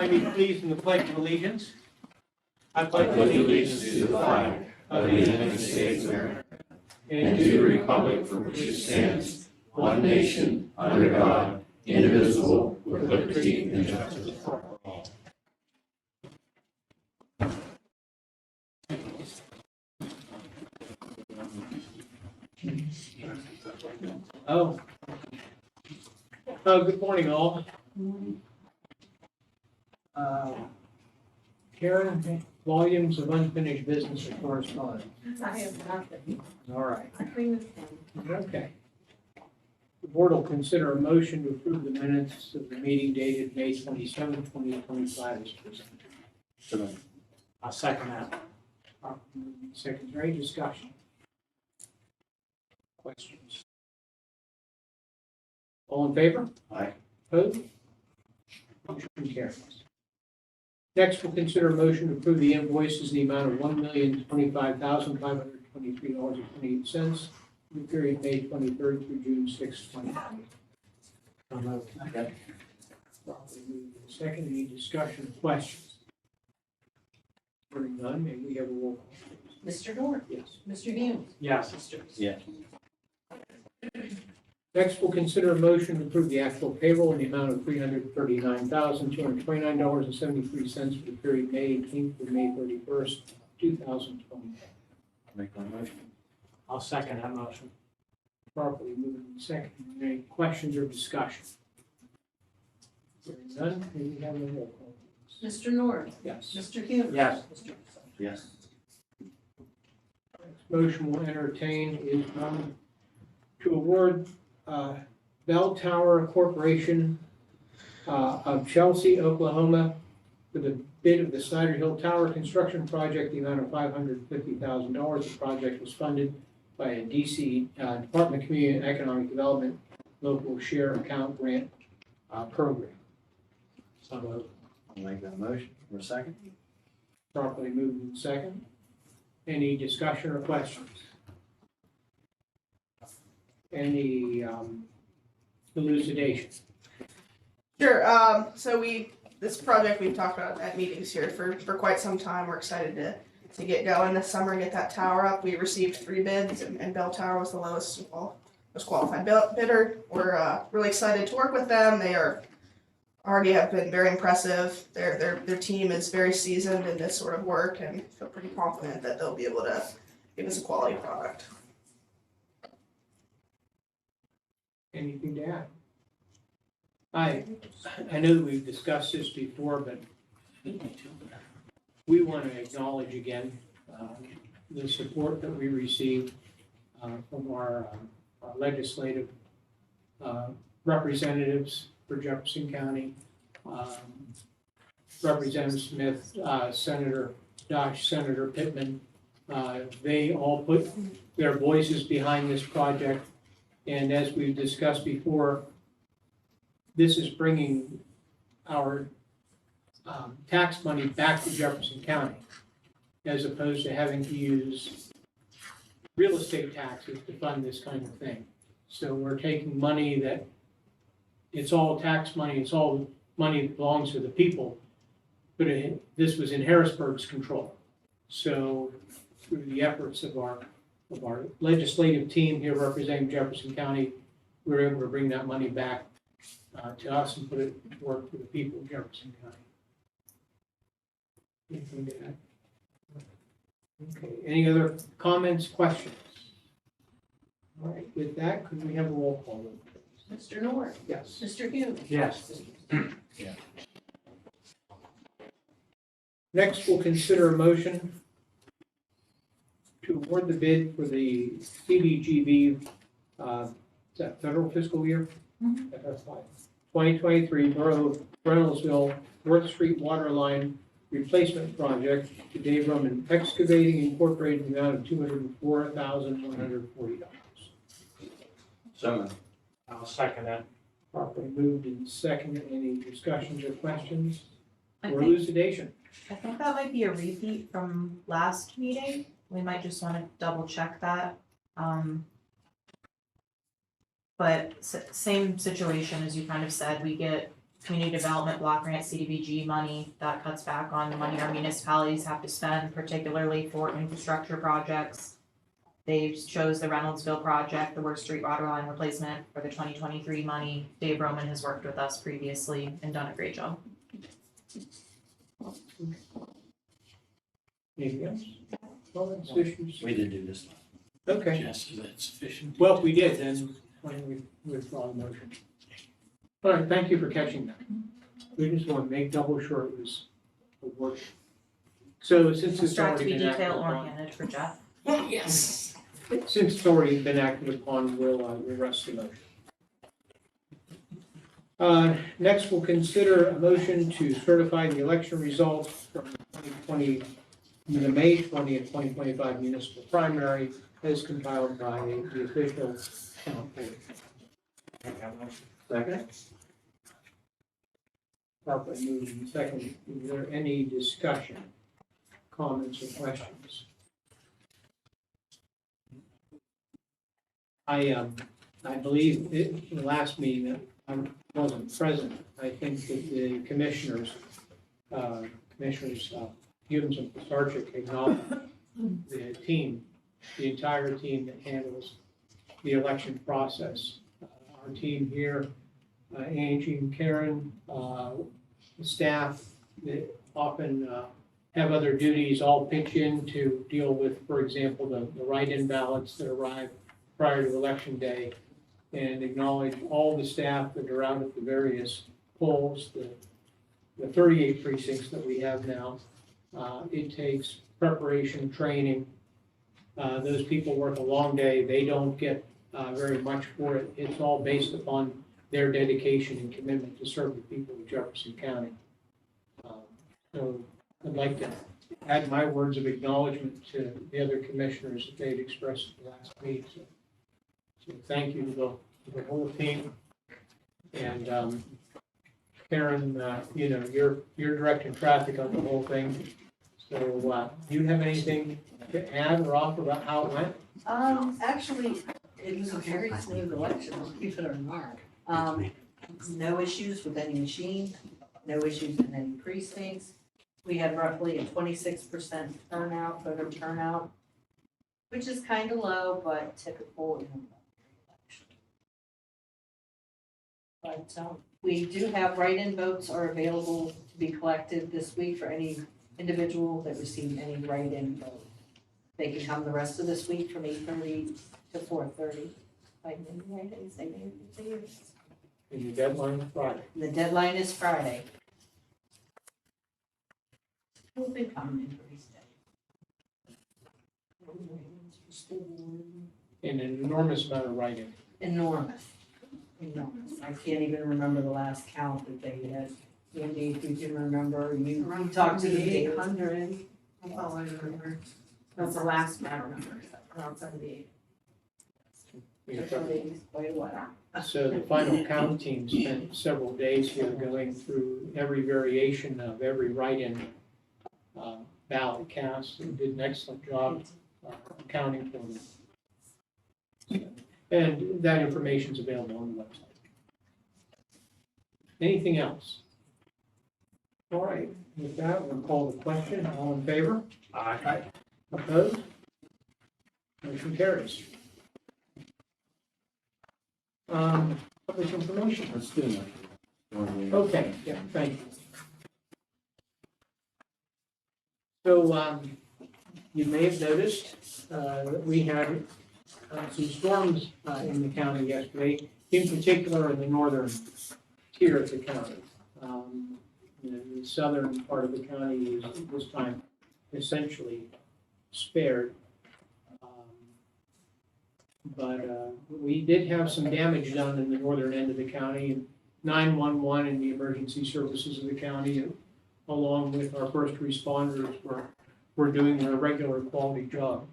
Join me please in the Pledge of Allegiance. I pledge allegiance to the flag of the United States of America and to the republic for which it stands, one nation, under God, indivisible, with liberty and justice for all. Good morning, all. Karen, volumes of unfinished business or correspondence. I have nothing. All right. I clean this one. Okay. The board will consider a motion to approve the minutes of the meeting dated May 27, 2025 as presented. I'll second that. Second, any discussion? Questions? All in favor? Aye. Opposed? Motion carries. Next, we'll consider a motion to approve the invoices in the amount of $1,025,523.28 for the period May 23rd through June 6, 2020. Okay. Properly moved and second. Any discussion or questions? Hearing none, may we have a roll call, please? Mr. Dorr. Yes. Mr. Humes. Yes. Yes. Next, we'll consider a motion to approve the actual payroll in the amount of $339,229.73 for the period May 18th to May 31st, 2020. Make my motion. I'll second that motion. Properly moved and second. Any questions or discussion? Hearing none, may we have a roll call, please? Mr. North. Yes. Mr. Humes. Yes. Mr. Yes. Next motion we'll entertain is to award Bell Tower Corporation of Chelsea, Oklahoma, for the bid of the Snyder Hill Tower Construction Project, the amount of $550,000. The project was funded by a DC Department of Community and Economic Development Local Share Account Grant Program. So moved. I'll make that motion. For a second? Properly moved and second. Any discussion or questions? Any elucidation? Sure. So this project we've talked about at meetings here for quite some time. We're excited to get going this summer and get that tower up. We received 3 bids, and Bell Tower was the lowest, most qualified bidder. We're really excited to work with them. They already have been very impressive. Their team is very seasoned in this sort of work, and feel pretty confident that they'll be able to give us a quality product. Anything to add? I know that we've discussed this before, but we want to acknowledge again the support that we received from our legislative representatives for Jefferson County, Representative Smith, Senator Dosh, Senator Pittman. They all put their voices behind this project. And as we've discussed before, this is bringing our tax money back to Jefferson County, as opposed to having to use real estate taxes to fund this kind of thing. So we're taking money that, it's all tax money, it's all money that belongs to the people, but this was in Harrisburg's control. So through the efforts of our legislative team here representing Jefferson County, we were able to bring that money back to us and put it to work for the people of Jefferson County. Anything to add? Okay, any other comments, questions? All right, with that, could we have a roll call, please? Mr. North. Yes. Mr. Humes. Yes. Next, we'll consider a motion to award the bid for the CDGB, is that federal fiscal year? FY 2023 Borough of Reynoldsville North Street Water Line Replacement Project to Dave Roman Excavating Incorporated in the amount of $204,140. So moved. I'll second that. Properly moved and seconded. Any discussions or questions I or think elucidation? that might be a repeat from last meeting. We might just want to double check that. But same situation as you kind of said, we get community development block grant CDBG money. That cuts back on the money our municipalities have to spend, particularly for infrastructure projects. They chose the Reynoldsville project, the worst street water line replacement for the 2023 money. Dave Roman has worked with us previously and done a great job. Anything else? Comments, issues? We did do this. Okay, Jess, is that sufficient? well, if we did, then we withdraw the motion. All right, thank you for catching that. We just want to make double sure it was a work. So since it's Strive to already be been acted detail upon, oriented for Jeff. Yes. since it's already been acted upon, we'll rest the motion. Next, we'll consider a motion to certify the election results from the May 20th, 2025 municipal primary as compiled by the official count board. Second. Properly moved and second. Is there any discussion, comments, or questions? I believe in the last meeting that I wasn't present. I think that the commissioners, Humes and Pisarcik acknowledged the team, the entire team that handles the election process. Our team here, Angie and Karen, the staff that often have other duties, all pitch in to deal with, for example, the write-in ballots that arrive prior to election day, and acknowledge all the staff that are out at the various polls, the 38 precincts that we have now. It takes preparation, training. Those people work a long day. They don't get very much for it. It's all based upon their dedication and commitment to serve the people of Jefferson County. So I'd like to add my words of acknowledgement to the other commissioners that they'd expressed at the last meeting. So thank you to the whole team. And Karen, you're directing traffic on the whole thing. So do you have anything to add or offer about how it went? Actually, it was a very smooth election, believe it or not. No issues with any machine, no issues in any precincts. We had roughly a 26% voter turnout, which is kind of low, but typical in an election. But we do have write-in votes are available to be collected this week for any individual that received any write-in vote. They can come the rest of this week from 8:30 to 4:30. By many write-ins, they may be. And the deadline is Friday. The deadline is Friday. We'll be coming in pretty steady. And an enormous amount of writing. Enormous. I can't even remember the last count that they had. Andy, if you can remember, you talked to the data. 800. That's all I remember. That's the last round number, around 78. Quite a while. So the final count team spent several days here going through every variation of every write-in ballot cast and did an excellent job accounting for them. And that information is available on the website. Anything else? All right, with that, we'll call the question. All in favor? Aye. Opposed? Motion carries. Public information. Let's do that. Okay, yeah, thank you. So, you may have noticed, that we had some storms, in the county yesterday, in particular in the northern tier of the county. The southern part of the county is this time essentially spared. But we did have some damage done in the northern end of the county, and 911 and the emergency services of the county, along with our first responders, were doing their regular quality job.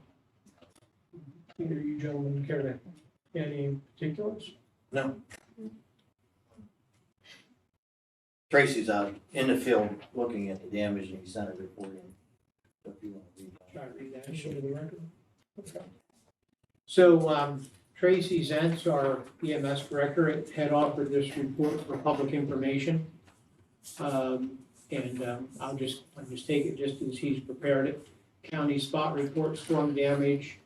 Either you gentlemen care to add any particulars? No. Tracy's out in the field looking at the damage and he sent a report in. So if you want to read that. Try to read that into the record. Okay. So Tracy Zentz, our EMS director, had offered this report for public information. I'll just take it just as he's prepared it. County spot report storm damage,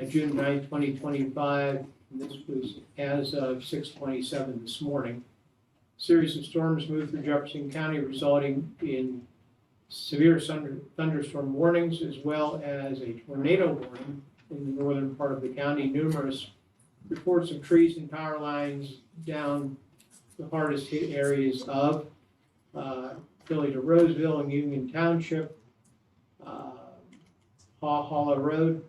June 9th, 2025. And this was as of 6:27 this morning. Series of storms moved through Jefferson County, resulting in severe thunderstorm warnings as well as a tornado warning in the northern part of the county. Numerous reports of trees and power lines down the hardest hit areas of Philly to Roseville and Union Township, Haw Hollow Road,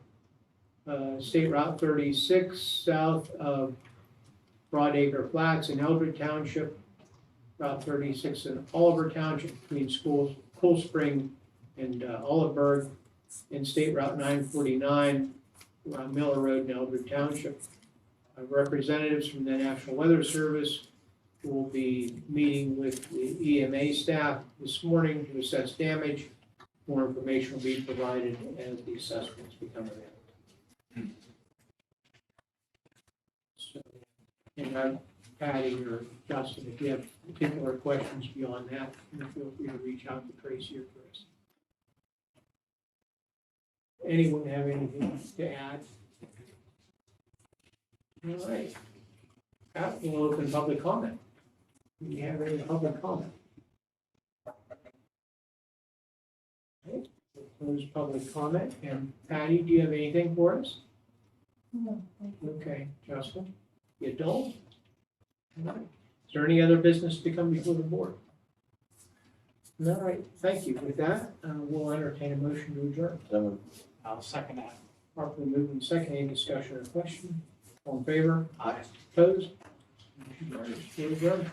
State Route 36 south of Broadacre Flats in Eldred Township, Route 36 in Oliver Township between Cool Spring and Oliveburg, and State Route 949 around Miller Road in Eldred Township. Representatives from the National Weather Service will be meeting with the EMA staff this morning to assess damage. More information will be provided as the assessments become available. So, and I'm Patty or Justin, if you have particular questions beyond that, feel free to reach out to Tracy or Chris. Anyone have anything to add? All right. We'll open public comment. Do you have any public comment? Okay, we'll close public comment. And Patty, do you have anything for us? No. Okay, Justin, you don't? All right. Is there any other business to come before the board? All right, thank you. With that, we'll entertain a motion to adjourn. So, I'll second that. Properly moved and second. Any discussion or question? All in favor? aye. Opposed? We're adjourned.